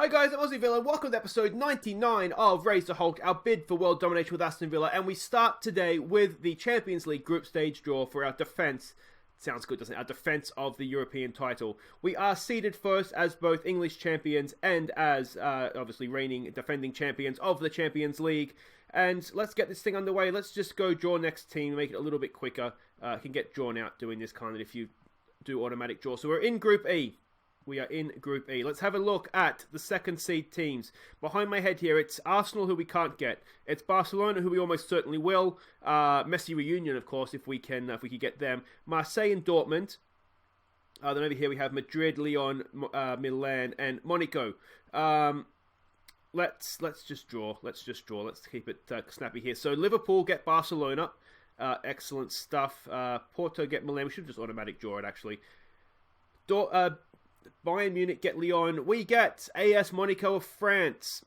Hi guys, I'm Aussie Villa. Welcome to episode 99 of Raise the Hulk, our bid for world domination with Aston Villa. And we start today with the Champions League group stage draw for our defence. Sounds good, doesn't it? Our defence of the European title. We are seeded first as both English champions and as, obviously, reigning defending champions of the Champions League. And let's get this thing underway. Let's just go draw next team, make it a little bit quicker. It can get drawn out doing this kind of if you do automatic draw. So we're in Group E. We are in Group E. Let's have a look at the second seed teams. Behind my head here, it's Arsenal, who we can't get. It's Barcelona, who we almost certainly will. Messi reunion, of course, if we could get them. Marseille and Dortmund. Then over here we have Madrid, Lyon, Milan, and Monaco. Let's just draw. Let's keep it snappy here. So Liverpool get Barcelona. Excellent stuff. Porto get Milan. We should just automatic draw it, actually. Bayern Munich get Lyon. We get AS Monaco of France.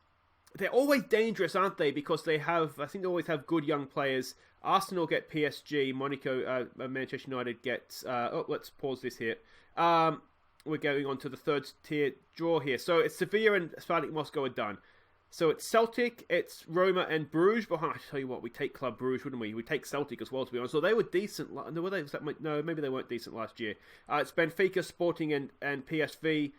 They're always dangerous, aren't they? Because I think they always have good young players. Arsenal get PSG. Monaco, Manchester United get... let's pause this here. We're going on to the third tier draw here. So it's Sevilla and Spartak Moscow are done. So it's Celtic, it's Roma and Bruges. But I tell you what, we take Club Bruges, wouldn't we? We take Celtic as well, to be honest. So they were decent. No, maybe they weren't decent last year. It's Benfica, Sporting, and PSV.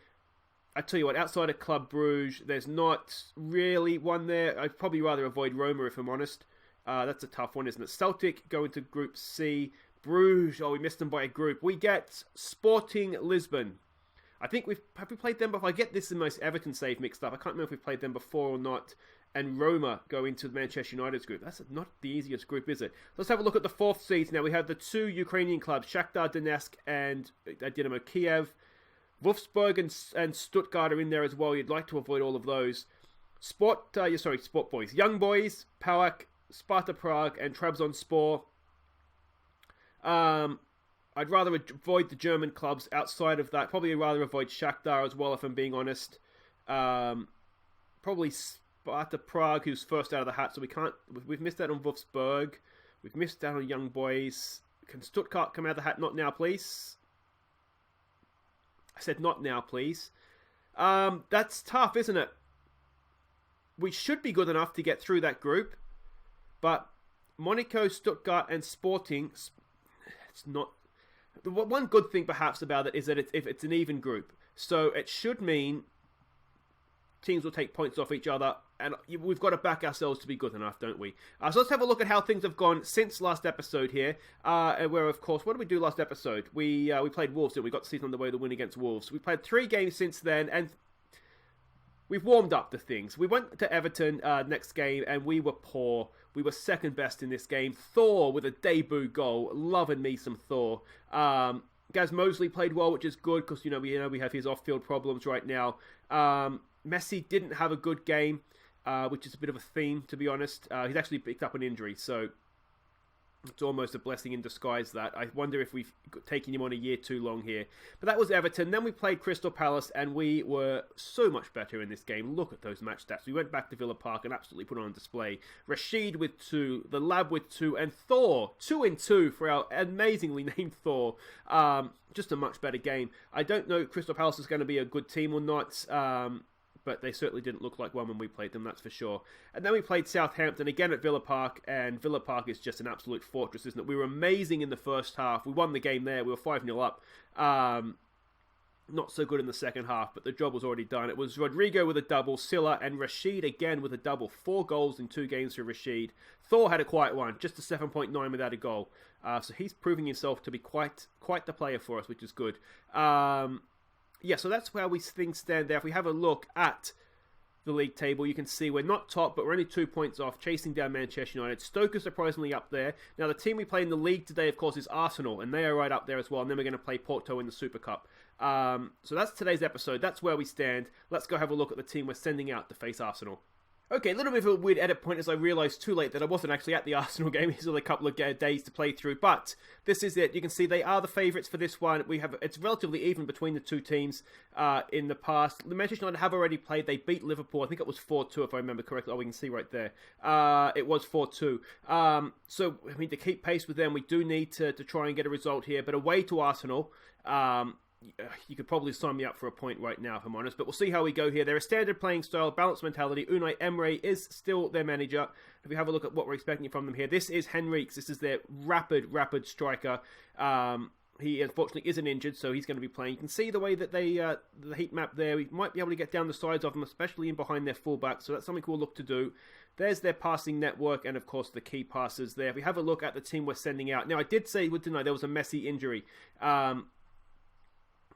I tell you what, outside of Club Bruges, there's not really one there. I'd probably rather avoid Roma, if I'm honest. That's a tough one, isn't it? Celtic go into Group C. Bruges, we missed them by a group. We get Sporting Lisbon. I think have we played them before? I get this and most Everton save mixed up. I can't remember if we've played them before or not. And Roma go into the Manchester United's group. That's not the easiest group, is it? Let's have a look at the fourth seeds now. We have the two Ukrainian clubs, Shakhtar Donetsk and Dynamo Kiev. Wolfsburg and Stuttgart are in there as well. You'd like to avoid all of those. Sport Boys. Young Boys, PAOK, Sparta Prague, and Trabzonspor. I'd rather avoid the German clubs outside of that. Probably rather avoid Shakhtar as well, if I'm being honest. Probably Sparta Prague, who's first out of the hat, so we've missed out on Wolfsburg. We've missed out on Young Boys. Can Stuttgart come out of the hat? Not now, please. I said not now, please. That's tough, isn't it? We should be good enough to get through that group. But Monaco, Stuttgart, and Sporting, it's not... One good thing perhaps about it is that if it's an even group. So it should mean teams will take points off each other. And we've got to back ourselves to be good enough, don't we? So let's have a look at how things have gone since last episode here. Where, of course, what did we do last episode? We played Wolves, didn't we? Got the season underway, the win against Wolves. We played 3 games since then, and we've warmed up to things. We went to Everton next game, and we were poor. We were second best in this game. Thor with a debut goal. Loving me some Thor. Gaz Mosley played well, which is good, because we have his off-field problems right now. Messi didn't have a good game, which is a bit of a theme, to be honest. He's actually picked up an injury, so it's almost a blessing in disguise that. I wonder if we've taken him on a year too long here. But that was Everton. Then we played Crystal Palace, and we were so much better in this game. Look at those match stats. We went back to Villa Park and absolutely put on display. Rashid with 2, the Lab with 2, and Thor, 2 in 2 for our amazingly named Thor. Just a much better game. I don't know if Crystal Palace is going to be a good team or not. But they certainly didn't look like one when we played them, that's for sure. And then we played Southampton again at Villa Park, and Villa Park is just an absolute fortress, isn't it? We were amazing in the first half. We won the game there. We were 5-0 up. Not so good in the second half, but the job was already done. It was Rodrigo with a double, Silla, and Rashid again with a double. 4 goals in 2 games for Rashid. Thor had a quiet one, just a 7.9 without a goal. So he's proving himself to be quite the player for us, which is good. So that's where things stand there. If we have a look at the league table, you can see we're not top, but we're only 2 points off, chasing down Manchester United. Stoke is surprisingly up there. Now, the team we play in the league today, of course, is Arsenal, and they are right up there as well. And then we're going to play Porto in the Super Cup. So that's today's episode. That's where we stand. Let's go have a look at the team we're sending out to face Arsenal. Okay, a little bit of a weird edit point as I realised too late that I wasn't actually at the Arsenal game. There's only a couple of days to play through, but this is it. You can see they are the favourites for this one. It's relatively even between the two teams in the past. The Manchester United have already played. They beat Liverpool. I think it was 4-2 if I remember correctly. We can see right there. It was 4-2. So, to keep pace with them, we do need to try and get a result here. But away to Arsenal, you could probably sign me up for a point right now, if I'm honest. But we'll see how we go here. They're a standard playing style, balanced mentality. Unai Emery is still their manager. If we have a look at what we're expecting from them here, this is Henriques. This is their rapid striker. He unfortunately isn't injured, so he's going to be playing. You can see the way that they the heat map there. We might be able to get down the sides of them, especially in behind their fullback. So that's something we'll look to do. There's their passing network and, of course, the key passes there. If we have a look at the team we're sending out. Now, I did say, didn't I, there was a Messi injury.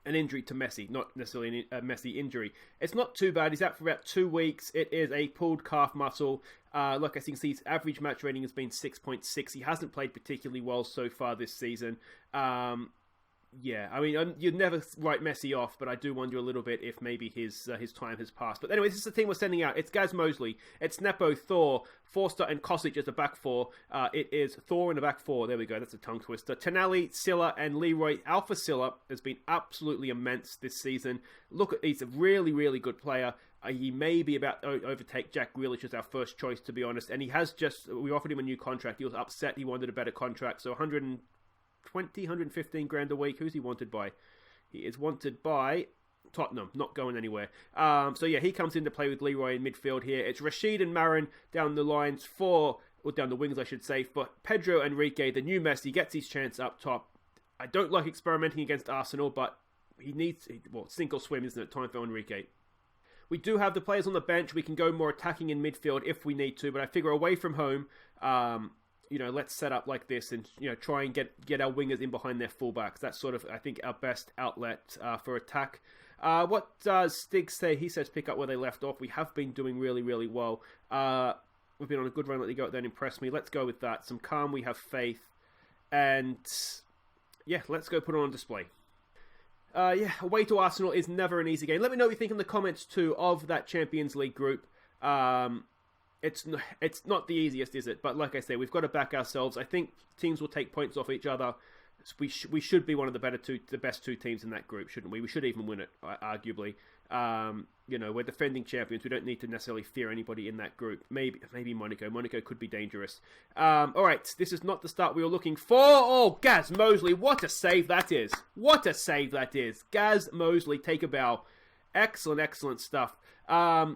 An injury to Messi, not necessarily a Messi injury. It's not too bad. He's out for about 2 weeks. It is a pulled calf muscle. Like I can see, his average match rating has been 6.6. He hasn't played particularly well so far this season. Yeah, I mean, you'd never write Messi off, but I do wonder a little bit if maybe his time has passed. But anyway, this is the team we're sending out. It's Gaz Mosley, it's Nepo, Thor, Forster, and Kosic as the back four. It is Thor in the back four. There we go, that's a tongue twister. Tonali, Silla, and Leroy. Alpha Silla has been absolutely immense this season. Look, he's a really, really good player. He may be about to overtake Jack Grealish as our first choice, to be honest. And he has we offered him a new contract. He was upset. He wanted a better contract. So 115 grand a week. Who's he wanted by? He is wanted by Tottenham, not going anywhere. So yeah, he comes in to play with Leroy in midfield here. It's Rashid and Marin down the lines or down the wings, I should say. But Pedro Enrique, the new Messi, gets his chance up top. I don't like experimenting against Arsenal, but he needs, sink or swim, isn't it? Time for Enrique. We do have the players on the bench. We can go more attacking in midfield if we need to, but I figure away from home, let's set up like this and, try and get our wingers in behind their fullbacks. That's sort of, I think, our best outlet for attack. What does Stig say? He says pick up where they left off. We have been doing really, really well. We've been on a good run. Let me go out there and impress me. Let's go with that. Some calm, we have faith. And, yeah, let's go put it on display. Away to Arsenal is never an easy game. Let me know what you think in the comments, too, of that Champions League group. It's not the easiest, is it? But like I say, we've got to back ourselves. I think teams will take points off each other. We should be one of the best two teams in that group, shouldn't we? We should even win it, arguably. We're defending champions. We don't need to necessarily fear anybody in that group. Maybe Monaco. Monaco could be dangerous. All right, this is not the start we were looking for. Oh, Gaz Mosley, what a save that is! What a save that is! Gaz Mosley, take a bow. Excellent stuff. I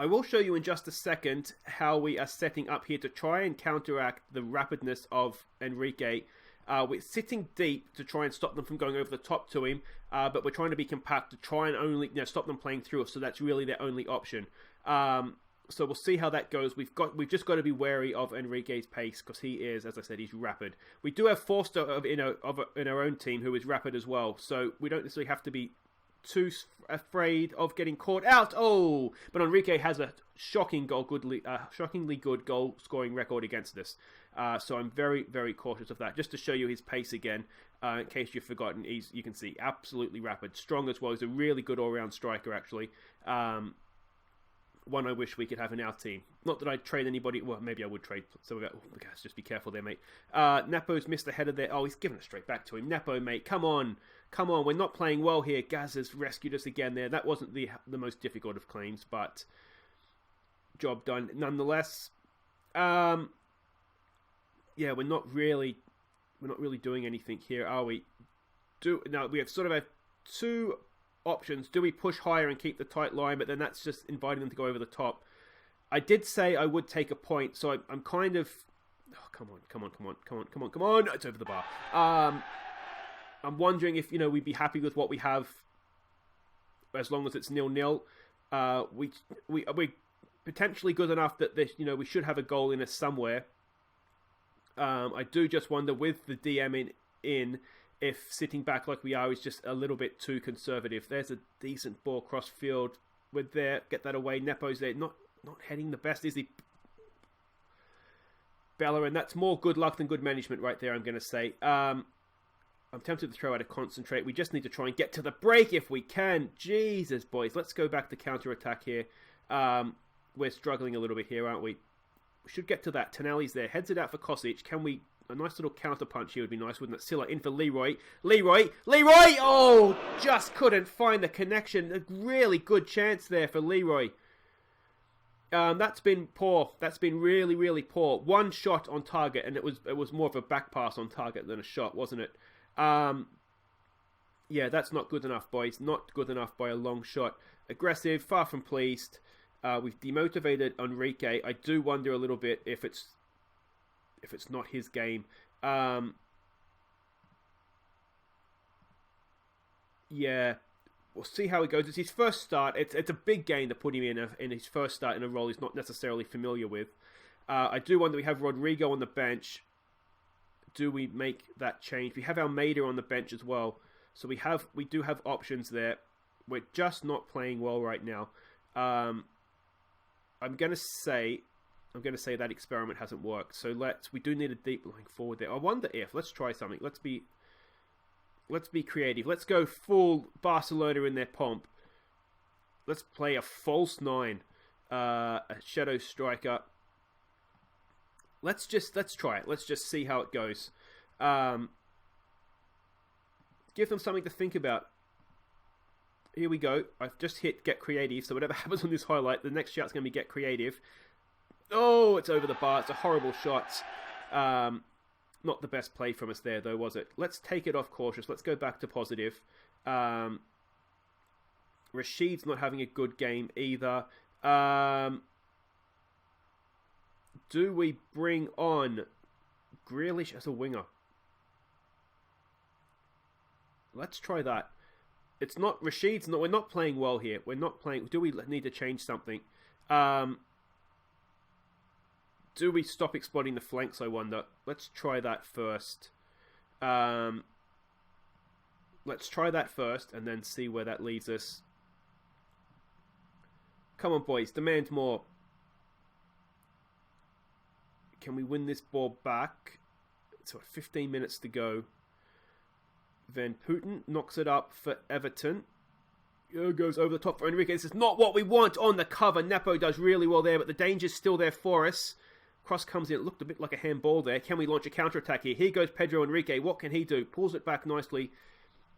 will show you in just a second how we are setting up here to try and counteract the rapidness of Enrique. We're sitting deep to try and stop them from going over the top to him, but we're trying to be compact to try and only stop them playing through us. So that's really their only option. So we'll see how that goes. We've just got to be wary of Enrique's pace because he is, as I said, he's rapid. We do have Forster in our own team who is rapid as well, so we don't necessarily have to be too afraid of getting caught out. Oh, but Enrique has a shockingly good goal scoring record against us. So I'm very, very cautious of that. Just to show you his pace again, in case you've forgotten, you can see absolutely rapid, strong as well. He's a really good all-round striker, actually. One I wish we could have in our team. Not that I'd trade anybody. Well, maybe I would trade some of it. Oh, guys, just be careful there, mate. Nepo's missed the header there. Oh, he's given it straight back to him. Nepo, mate, come on. We're not playing well here. Gaz has rescued us again there. That wasn't the most difficult of claims, but job done nonetheless. We're not really doing anything here, are we? We have sort of have two options. Do we push higher and keep the tight line, but then that's just inviting them to go over the top. I did say I would take a point, so I'm kind of... Oh, come on. It's over the bar. I'm wondering if, we'd be happy with what we have as long as it's 0-0. We're potentially good enough that we should have a goal in us somewhere. I do just wonder with the DM in if sitting back like we are is just a little bit too conservative. There's a decent ball cross field. We're there. Get that away. Nepo's there. Not heading the best, is he? Bellerin, that's more good luck than good management right there, I'm going to say. I'm tempted to throw out a concentrate. We just need to try and get to the break if we can. Jesus, boys. Let's go back to counter-attack here. We're struggling a little bit here, aren't we? We should get to that. Tonali's there. Heads it out for Kosic. Can we... A nice little counter-punch here would be nice, wouldn't it? Silla in for Leroy. Leroy! Oh! Just couldn't find the connection. A really good chance there for Leroy. That's been poor. That's been really, really poor. One shot on target, and it was more of a back pass on target than a shot, wasn't it? Yeah, that's not good enough, boys. Not good enough by a long shot. Aggressive, far from pleased. We've demotivated Enrique. I do wonder a little bit if it's not his game. Yeah, we'll see how it goes. It's his first start. It's a big game to put him in his first start in a role he's not necessarily familiar with. I do wonder, we have Rodrigo on the bench. Do we make that change? We have Almeida on the bench as well. So we do have options there. We're just not playing well right now. I'm gonna say that experiment hasn't worked. So we do need a deep line forward there. I wonder if let's try something. Let's be creative. Let's go full Barcelona in their pomp. Let's play a false 9, a shadow striker. Let's try it. Let's just see how it goes. Give them something to think about. Here we go. I've just hit get creative, so whatever happens on this highlight, the next shot's going to be get creative. Oh, it's over the bar. It's a horrible shot. Not the best play from us there, though, was it? Let's take it off cautious. Let's go back to positive. Rashid's not having a good game either. Do we bring on Grealish as a winger? Let's try that. It's not Rashid's. We're not playing well here. We're not playing. Do we need to change something? Do we stop exploiting the flanks, I wonder? Let's try that first. Let's try that first and then see where that leads us. Come on, boys. Demand more. Can we win this ball back? It's 15 minutes to go. Van Putten knocks it up for Everton. Goes over the top for Enrique. This is not what we want on the cover. Nepo does really well there, but the danger's still there for us. Cross comes in. It looked a bit like a handball there. Can we launch a counter-attack here? Here goes Pedro Enrique. What can he do? Pulls it back nicely,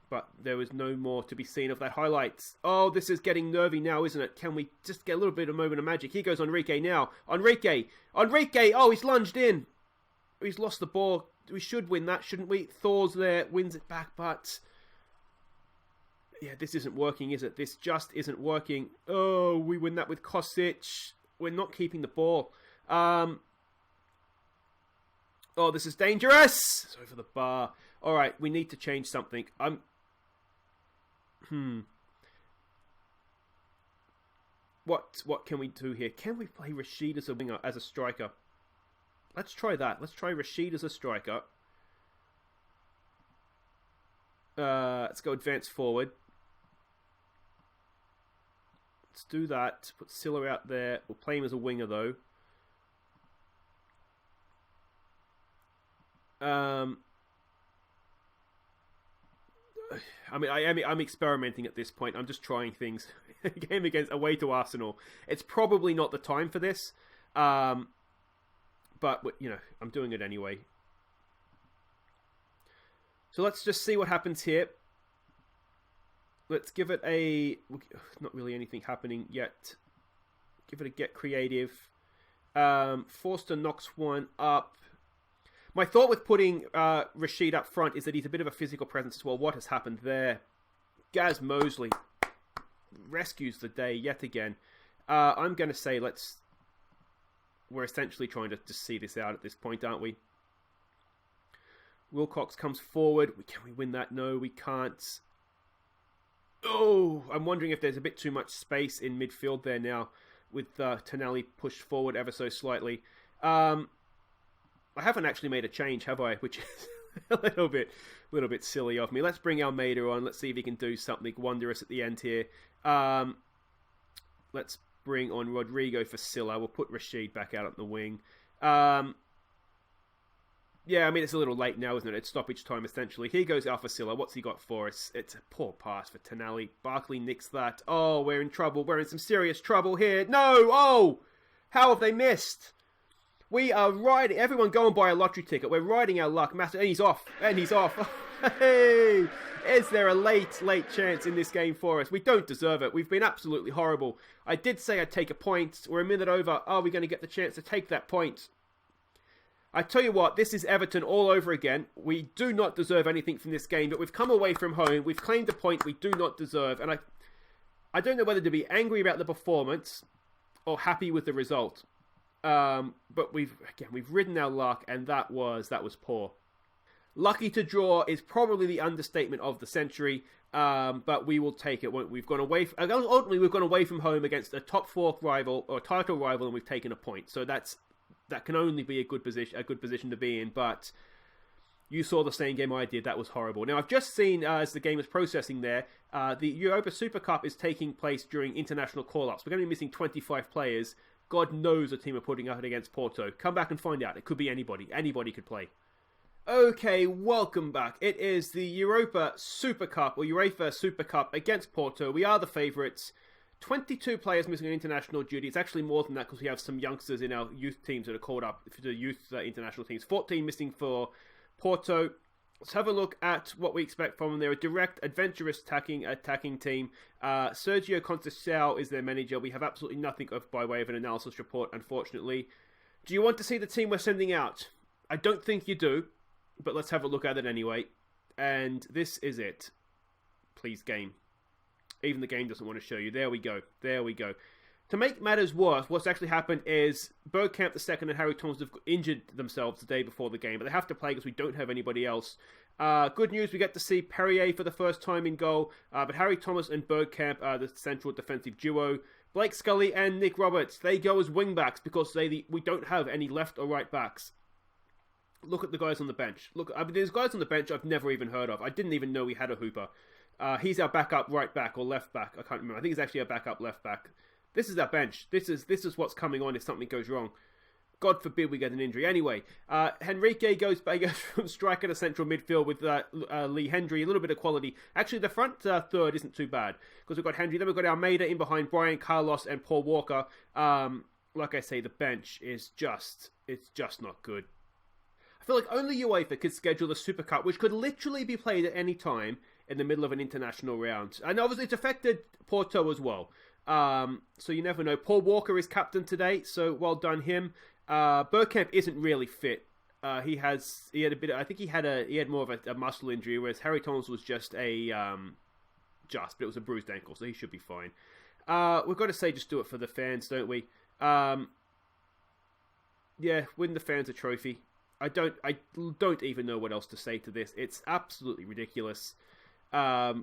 but there was no more to be seen of that highlights. Oh, this is getting nervy now, isn't it? Can we just get a little bit of moment of magic? Here goes Enrique now. Enrique! Oh, he's lunged in. He's lost the ball. We should win that, shouldn't we? Thor's there, wins it back, but... yeah, this isn't working, is it? This just isn't working. Oh, we win that with Kostic. We're not keeping the ball. Oh, this is dangerous! It's over the bar. Alright, we need to change something. What can we do here? Can we play Rashid as a winger, as a striker? Let's try that. Let's try Rashid as a striker. Let's go advance forward. Let's do that. Put Silla out there. We'll play him as a winger, though. I'm experimenting at this point. I'm just trying things. Game away to Arsenal. It's probably not the time for this. But, I'm doing it anyway. So let's just see what happens here. Let's give it not really anything happening yet. Give it a get creative. Forster knocks one up. My thought with putting Rashid up front is that he's a bit of a physical presence as well. What has happened there? Gaz Mosley rescues the day yet again. I'm going to say we're essentially trying to just see this out at this point, aren't we? Wilcox comes forward. Can we win that? No, we can't. Oh, I'm wondering if there's a bit too much space in midfield there now with Tonali pushed forward ever so slightly. I haven't actually made a change, have I? Which is a little bit silly of me. Let's bring Almeida on. Let's see if he can do something wondrous at the end here. Let's bring on Rodrigo for Silla. We'll put Rashid back out on the wing. Yeah, it's a little late now, isn't it? It's stoppage time, essentially. Here goes Alpha Silla. What's he got for us? It's a poor pass for Tonali. Barkley nicks that. Oh, we're in trouble. We're in some serious trouble here. No! Oh! How have they missed? We are riding... everyone go and buy a lottery ticket. We're riding our luck. And he's off. Hey! Is there a late chance in this game for us? We don't deserve it. We've been absolutely horrible. I did say I'd take a point. We're a minute over. Are we going to get the chance to take that point? I tell you what, this is Everton all over again. We do not deserve anything from this game, but we've come away from home. We've claimed a point we do not deserve. And I don't know whether to be angry about the performance or happy with the result. But we've ridden our luck, and that was poor. Lucky to draw is probably the understatement of the century, but we will take it. We've gone away. Ultimately, we've gone away from home against a top 4 rival or title rival, and we've taken a point. So that can only be a good position to be in. But you saw the same game I did. That was horrible. Now I've just seen as the game is processing there, the UEFA Super Cup is taking place during international call-ups. We're going to be missing 25 players. God knows the team are putting out against Porto. Come back and find out. It could be anybody. Anybody could play. Okay, welcome back. It is the UEFA Super Cup against Porto. We are the favourites. 22 players missing on international duty. It's actually more than that because we have some youngsters in our youth teams that are called up for the youth international teams. 14 missing for Porto. Let's have a look at what we expect from them. They're a direct, adventurous attacking team. Sergio Conceição is their manager. We have absolutely nothing by way of an analysis report, unfortunately. Do you want to see the team we're sending out? I don't think you do, but let's have a look at it anyway. And this is it. Please, game. Even the game doesn't want to show you. There we go. To make matters worse, what's actually happened is Bergkamp II and Harry Thomas have injured themselves the day before the game, but they have to play because we don't have anybody else. Good news, we get to see Perrier for the first time in goal, but Harry Thomas and Bergkamp are the central defensive duo. Blake Scully and Nick Roberts, they go as wing-backs because we don't have any left or right backs. Look at the guys on the bench. There's guys on the bench I've never even heard of. I didn't even know we had a hooper. He's our backup right back or left back. I can't remember. I think he's actually our backup left back. This is our bench. This is what's coming on if something goes wrong. God forbid we get an injury. Anyway, Henrique goes from striker to central midfield with Lee Hendry. A little bit of quality. Actually, the front third isn't too bad because we've got Hendry. Then we've got Almeida in behind Brian Carlos and Paul Walker. Like I say, the bench is just not good. I feel like only UEFA could schedule the Super Cup, which could literally be played at any time in the middle of an international round. And obviously it's affected Porto as well. So you never know. Paul Walker is captain today, so well done him. Bergkamp isn't really fit. He had more of a muscle injury, whereas Harry Thomas was just but it was a bruised ankle, so he should be fine. We've got to say, just do it for the fans, don't we? Win the fans a trophy. I don't even know what else to say to this. It's absolutely ridiculous. I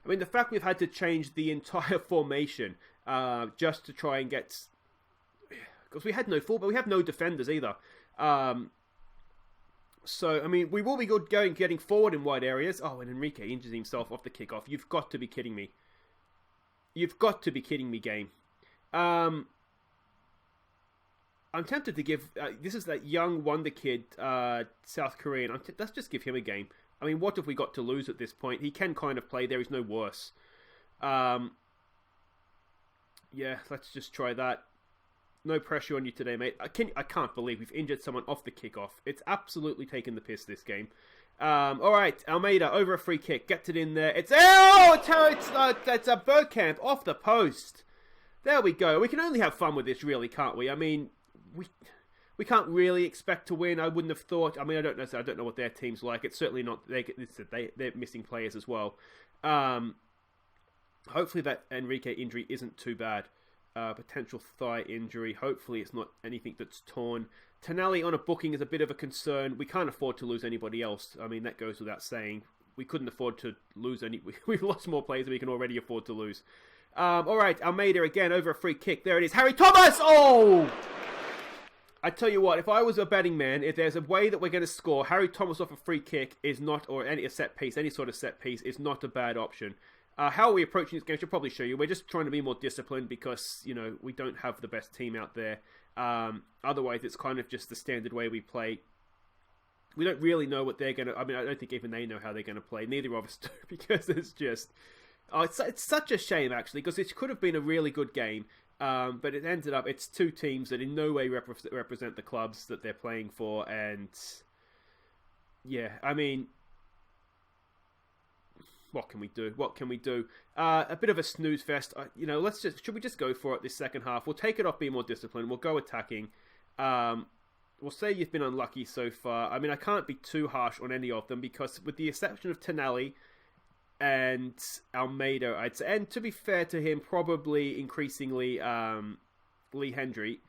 mean, the fact we've had to change the entire formation just to try and get... Because we had no fullback, we have no defenders either. So, I mean, we will be getting forward in wide areas. Oh, and Enrique injures himself off the kickoff. You've got to be kidding me. You've got to be kidding me, game. I'm tempted to give... this is that young wonder kid, South Korean. Let's just give him a game. I mean, what have we got to lose at this point? He can kind of play. There is no worse. Let's just try that. No pressure on you today, mate. I can't believe we've injured someone off the kickoff. It's absolutely taken the piss, this game. All right, Almeida over a free kick. Gets it in there. It's a Bergkamp off the post. There we go. We can only have fun with this, really, can't we? I mean... We can't really expect to win. I wouldn't have thought. I mean, I don't know what their team's like. It's certainly not. They're missing players as well. Hopefully that Enrique injury isn't too bad. Potential thigh injury. Hopefully it's not anything that's torn. Tonali on a booking is a bit of a concern. We can't afford to lose anybody else. I mean, that goes without saying. We couldn't afford to lose any. We've lost more players than we can already afford to lose. All right, Almeida again over a free kick. There it is. Harry Thomas. Oh. I tell you what, if I was a betting man, if there's a way that we're going to score, Harry Thomas off a free kick is not, or any set piece, any sort of set piece, is not a bad option. How are we approaching this game? I should probably show you. We're just trying to be more disciplined because, we don't have the best team out there. Otherwise, it's kind of just the standard way we play. We don't really know what they're going to... I mean, I don't think even they know how they're going to play. Neither of us do, because it's just... it's such a shame, actually, because it could have been a really good game. But it ended up, it's two teams that in no way represent the clubs that they're playing for, and I mean, what can we do? What can we do? A bit of a snooze fest. Should we just go for it this second half? We'll take it off, be more disciplined. We'll go attacking. We'll say you've been unlucky so far. I mean, I can't be too harsh on any of them because with the exception of Tonali and Almeida, I'd say, and to be fair to him, probably increasingly Lee Hendry.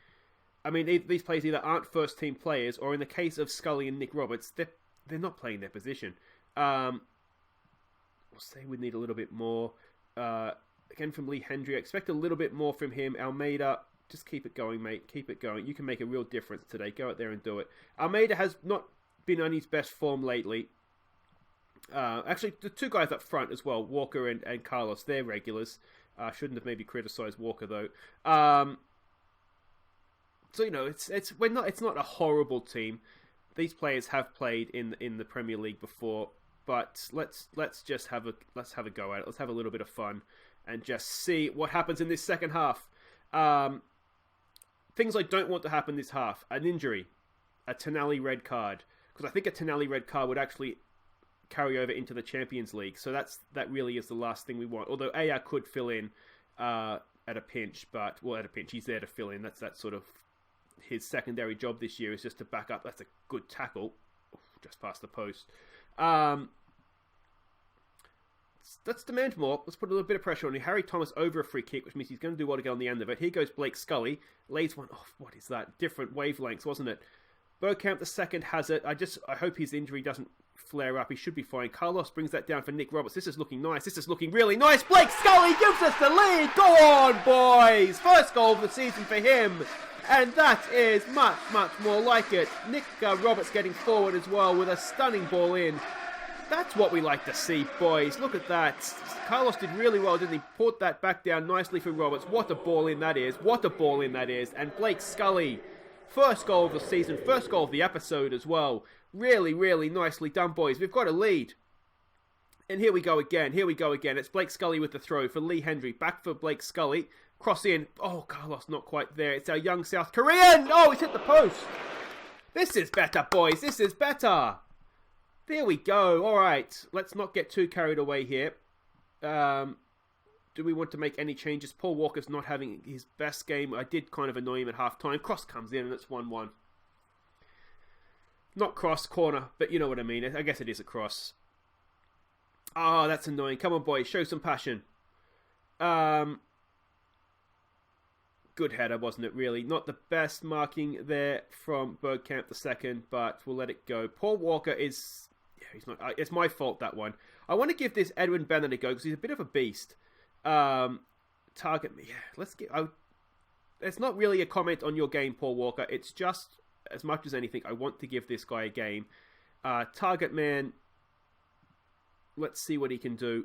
I mean, these players either aren't first-team players, or in the case of Scully and Nick Roberts, they're not playing their position. We'll say we need a little bit more. Again, from Lee Hendry, I expect a little bit more from him. Almeida, just keep it going, mate. Keep it going. You can make a real difference today. Go out there and do it. Almeida has not been on his best form lately. Actually, the two guys up front as well, Walker and Carlos, they're regulars. Shouldn't have maybe criticised Walker, though. So it's not a horrible team. These players have played in the Premier League before, but let's just have a go at it. Let's have a little bit of fun and just see what happens in this second half. Things I don't want to happen this half: an injury, a Tonali red card, because I think a Tonali red card would actually carry over into the Champions League. So that really is the last thing we want. Although AR could fill in at a pinch, he's there to fill in. That's sort of his secondary job this year, is just to back up. That's a good tackle, just past the post. Let's demand more. Let's put a little bit of pressure on you. Harry Thomas over a free kick, which means he's going to do well to get on the end of it. Here goes Blake Scully. Lays one off. What is that? Different wavelengths, wasn't it? Bergkamp the second has it. I hope his injury doesn't flare up. He should be fine. Carlos brings that down for Nick Roberts. This is looking nice. This is looking really nice. Blake Scully gives us the lead. Go on, boys. First goal of the season for him. And that is much, much more like it. Nick Roberts getting forward as well with a stunning ball in. That's what we like to see, boys. Look at that. Carlos did really well, didn't he? Put that back down nicely for Roberts. What a ball in that is. What a ball in that is. And Blake Scully, first goal of the season, first goal of the episode as well. Really, really nicely done, boys. We've got a lead. And here we go again. It's Blake Scully with the throw for Lee Hendry. Back for Blake Scully. Cross in. Oh, Carlos not quite there. It's our young South Korean. Oh, he's hit the post. This is better, boys. This is better. There we go. All right. Let's not get too carried away here. Do we want to make any changes? Paul Walker's not having his best game. I did kind of annoy him at half-time. Cross comes in and it's 1-1. Not cross, corner, but you know what I mean. I guess it is a cross. Oh, that's annoying. Come on, boys. Show some passion. Good header, wasn't it, really? Not the best marking there from Bergkamp the second, but we'll let it go. Paul Walker is... Yeah, he's not... It's my fault, that one. I want to give this Edwin Bennett a go, because he's a bit of a beast. Target me. Yeah, let's get... It's not really a comment on your game, Paul Walker. It's just, as much as anything, I want to give this guy a game. Target man... Let's see what he can do.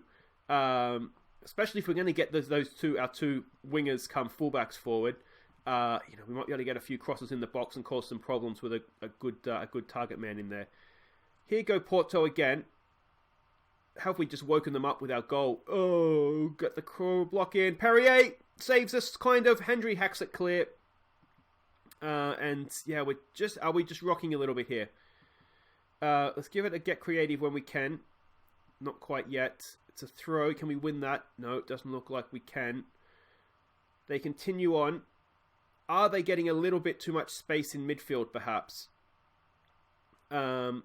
Especially if we're going to get our two wingers come fullbacks forward. We might be able to get a few crosses in the box and cause some problems with a good target man in there. Here go Porto again. Have we just woken them up with our goal? Oh, get the crow block in. Perrier saves us, kind of. Hendry hacks it clear. And yeah, are we just rocking a little bit here? Let's give it a get creative when we can. Not quite yet. It's a throw. Can we win that? No, it doesn't look like we can. They continue on. Are they getting a little bit too much space in midfield, perhaps? Yeah,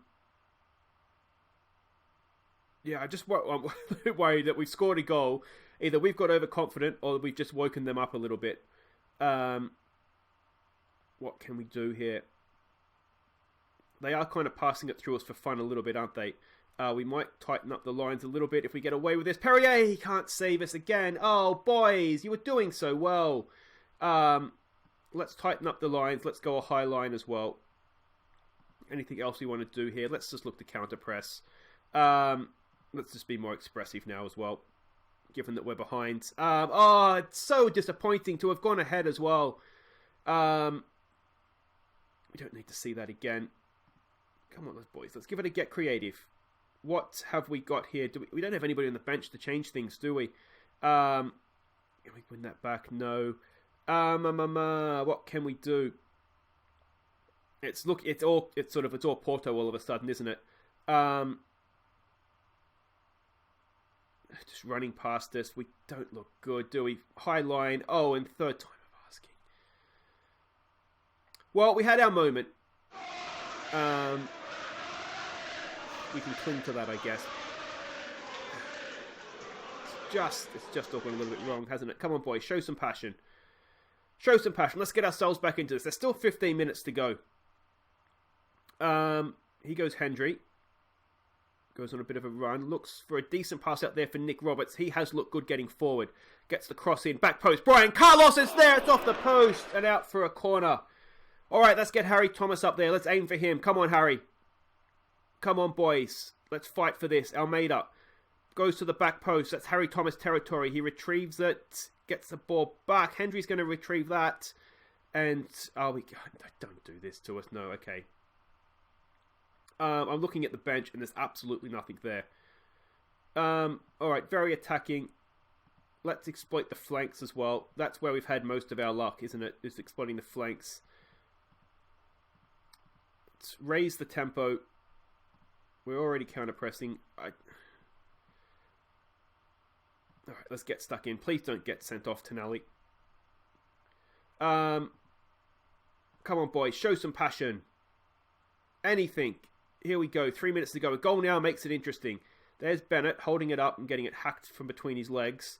I'm worried that we've scored a goal. Either we've got overconfident or we've just woken them up a little bit. What can we do here? They are kind of passing it through us for fun a little bit, aren't they? We might tighten up the lines a little bit if we get away with this. Perrier, he can't save us again. Oh, boys, you were doing so well. Let's tighten up the lines. Let's go a high line as well. Anything else we want to do here? Let's just look to counter press. Let's just be more expressive now as well, given that we're behind. It's so disappointing to have gone ahead as well. We don't need to see that again. Come on, boys. Let's give it a get creative. What have we got here? We don't have anybody on the bench to change things, do we? Can we win that back? No. What can we do? It's all Porto all of a sudden, isn't it? just running past us. We don't look good, do we? High line. Oh, and third time of asking. Well, we had our moment. We can cling to that, I guess. It's just all going a little bit wrong, hasn't it? Come on, boys. Show some passion. Show some passion. Let's get ourselves back into this. There's still 15 minutes to go. He goes Hendry. Goes on a bit of a run. Looks for a decent pass out there for Nick Roberts. He has looked good getting forward. Gets the cross in. Back post. Brian Carlos is there. It's off the post. And out for a corner. All right, let's get Harry Thomas up there. Let's aim for him. Come on, Harry. Come on, boys. Let's fight for this. Almeida goes to the back post. That's Harry Thomas territory. He retrieves it. Gets the ball back. Hendry's going to retrieve that. And, don't do this to us. No, okay. I'm looking at the bench and there's absolutely nothing there. Alright, very attacking. Let's exploit the flanks as well. That's where we've had most of our luck, isn't it? Is exploiting the flanks. Let's raise the tempo. We're already counter-pressing. Alright, let's get stuck in. Please don't get sent off, Tonali. Come on, boys. Show some passion. Anything. Here we go. 3 minutes to go. A goal now makes it interesting. There's Bennett holding it up and getting it hacked from between his legs.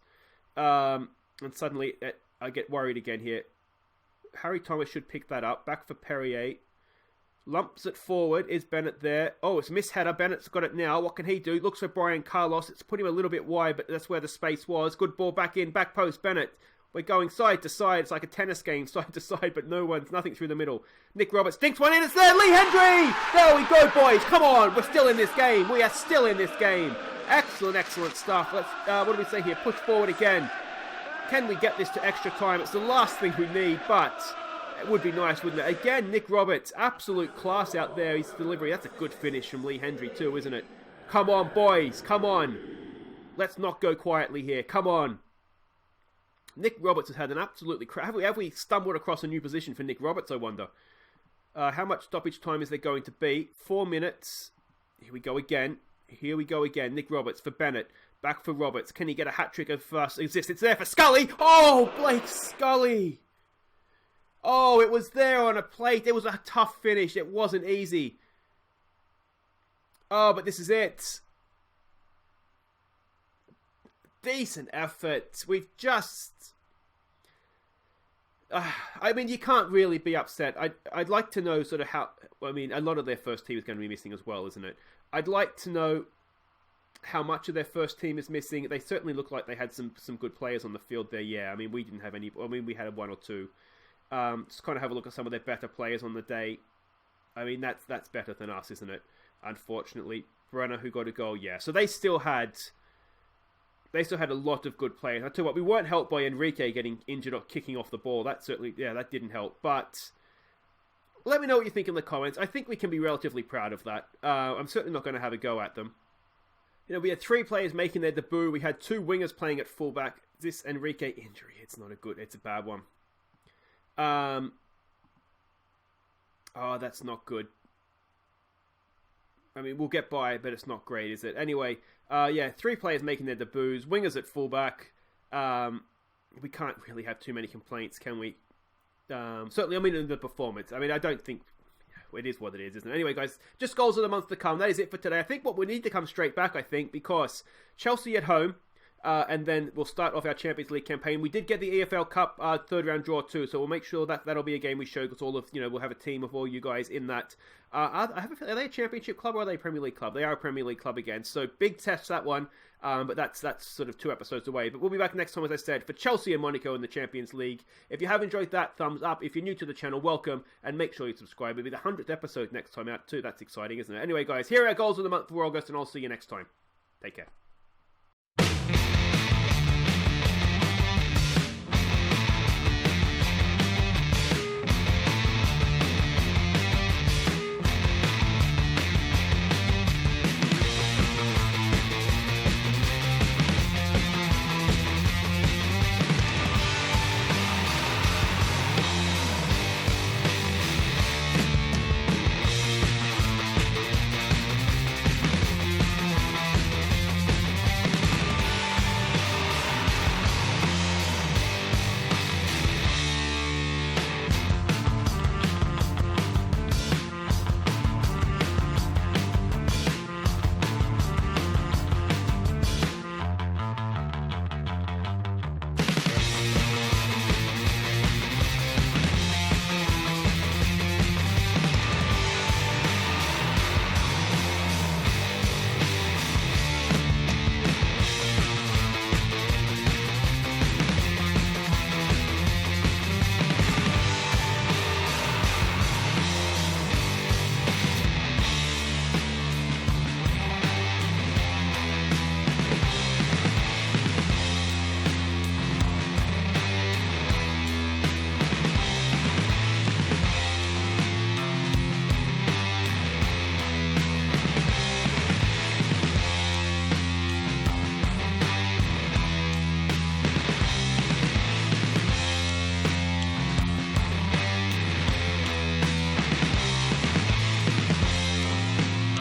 And suddenly, I get worried again here. Harry Thomas should pick that up. Back for Perrier. Lumps it forward. Is Bennett there? Oh, it's a misheader. Bennett's got it now. What can he do? Looks for Brian Carlos. It's put him a little bit wide, but that's where the space was. Good ball back in. Back post. Bennett. We're going side to side. It's like a tennis game, side to side, but nothing through the middle. Nick Roberts dinks one in. It's there. Lee Hendry. There we go, boys. Come on. We're still in this game. We are still in this game. Excellent, excellent stuff. Let's, what do we say here? Push forward again. Can we get this to extra time? It's the last thing we need, but it would be nice, wouldn't it? Again, Nick Roberts. Absolute class out there. His delivery. That's a good finish from Lee Hendry too, isn't it? Come on, boys. Come on. Let's not go quietly here. Come on. Nick Roberts has had an absolutely... Have we stumbled across a new position for Nick Roberts, I wonder? How much stoppage time is there going to be? 4 minutes. Here we go again. Here we go again. Nick Roberts for Bennett. Back for Roberts. Can he get a hat-trick of assist? It's there for Scully. Oh, Blake Scully. Oh, it was there on a plate. It was a tough finish. It wasn't easy. Oh, but this is it. Decent effort. We've just... I mean, you can't really be upset. I'd like to know sort of how... I mean, a lot of their first team is going to be missing as well, isn't it? I'd like to know how much of their first team is missing. They certainly look like they had some good players on the field there, yeah. I mean, we didn't have any... I mean, we had one or two. Just kind of have a look at some of their better players on the day. I mean, that's better than us, isn't it? Unfortunately. Brenner, who got a goal, yeah. So they still had a lot of good players. I tell you what, we weren't helped by Enrique getting injured or kicking off the ball. That certainly, yeah, that didn't help. But let me know what you think in the comments. I think we can be relatively proud of that. I'm certainly not going to have a go at them. You know, we had 3 players making their debut. We had 2 wingers playing at fullback. This Enrique injury, it's a bad one. Oh, that's not good. I mean, we'll get by, but it's not great, is it? Anyway, yeah, 3 players making their debuts. Wingers at fullback. We can't really have too many complaints, can we? Certainly, I mean, in the performance. I mean, I don't think... It is what it is, isn't it? Anyway, guys, just goals of the month to come. That is it for today. I think what we need to come straight back, because Chelsea at home, and then we'll start off our Champions League campaign. We did get the EFL Cup third round draw too, so we'll make sure that'll be a game we show, because we'll have a team of all you guys in that. I have a feeling, are they a Championship club or are they a Premier League club? They are a Premier League club again, so big test that one. But that's sort of 2 episodes away. But we'll be back next time, as I said, for Chelsea and Monaco in the Champions League. If you have enjoyed that, thumbs up. If you're new to the channel, welcome, and make sure you subscribe. It'll be the 100th episode next time out too. That's exciting, isn't it? Anyway, guys, here are our goals of the month for August, and I'll see you next time. Take care.